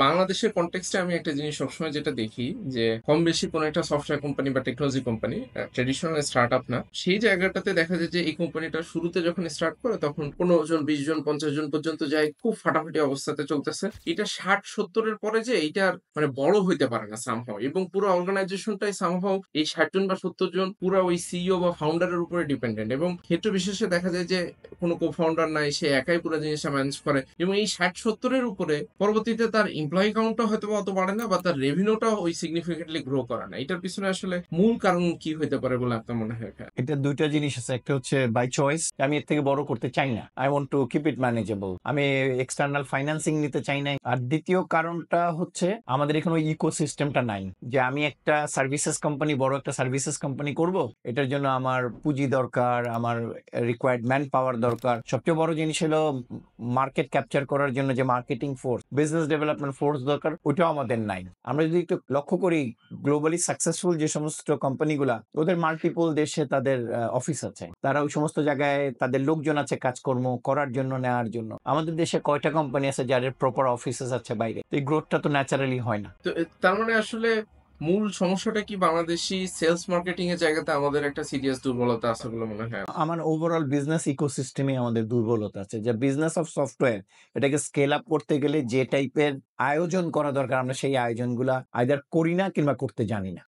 বাংলাদেশের কনটেক্সটে আমি একটা জিনিস সবসময় যেটা দেখি যে কম বেশি কোনো একটা সফটওয়্যার কোম্পানি বা technology company traditional start up না, সেই জায়গাটাতে দেখা যায় যে এই কোম্পানিটা শুরুতে যখন স্টার্ট করে তখন 15 জন 20 জন 50 জন পর্যন্ত যায়, খুব ফাটাফাটি অবস্থাতে চলতেছে। এটা 60-70-এর পরে যে এইটা মানে বড় হইতে পারে না সামহাও, এবং পুরো অর্গানাইজেশনটাই সামহাও এই 60 জন বা 70 জন পুরো ওই সিইও বা ফাউন্ডারের উপরে ডিপেন্ডেন্ট, এবং ক্ষেত্র বিশেষে দেখা যায় যে কোনো কো ফাউন্ডার নাই, সে একাই পুরো জিনিসটা ম্যানেজ করে। এবং এই 60-70-এর উপরে পরবর্তীতে তার এমপ্লয়ি কাউন্টটা হয়তো অত বাড়ে না, বা তার রেভিনিউটাও ওই সিগনিফিকেন্টলি গ্রো করে না। এটার পিছনে আসলে মূল কারণ কি হইতে পারে বলে আপনার মনে হয়? এটা দুইটা জিনিস আছে। একটা হচ্ছে বাই চয়েস, আমি এর থেকে বড় করতে চাই না, I want to keep it manageable, আমি এক্সটার্নাল ফাইন্যান্সিং নিতে চাই না। আর দ্বিতীয় কারণটা হচ্ছে আমাদের এখানে ওই ইকোসিস্টেমটা নাই, যে আমি একটা সার্ভিসেস কোম্পানি, বড় একটা সার্ভিসেস কোম্পানি করব, এটার জন্য আমার পুঁজি দরকার, আমার রিকোয়ার্ড ম্যান পাওয়ার দরকার। সবচেয়ে বড় জিনিস হলো মার্কেট ক্যাপচার করার জন্য যে marketing force, business development force দরকার, ওইটাও আমাদের নাই। আমরা যদি একটু লক্ষ্য করি, গ্লোবালি সাকসেসফুল যে সমস্ত কোম্পানিগুলা, ওদের মাল্টিপল দেশে তাদের অফিস আছে, তারা ওই সমস্ত জায়গায় তাদের লোকজন আছে কাজকর্ম করার জন্য, নেওয়ার জন্য। আমাদের দেশে কয়টা কোম্পানি আছে যাদের প্রপার অফিসেস আছে বাইরে? তো এই গ্রোথটা তো ন্যাচারালি হয় না। তো তার মানে আসলে মূল সমস্যাটা কি বাংলাদেশি সেলস মার্কেটিং এর জায়গাতে আমাদের একটা সিরিয়াস দুর্বলতা আছে বলে মনে হয়? আমার ওভারঅল বিজনেস ইকোসিস্টেমে আমাদের দুর্বলতা আছে, যে বিজনেস অফ সফটওয়্যার, এটাকে স্কেল আপ করতে গেলে যে টাইপের আয়োজন করা দরকার, আমরা সেই আয়োজনগুলা আইদার করি না কিংবা করতে জানি না।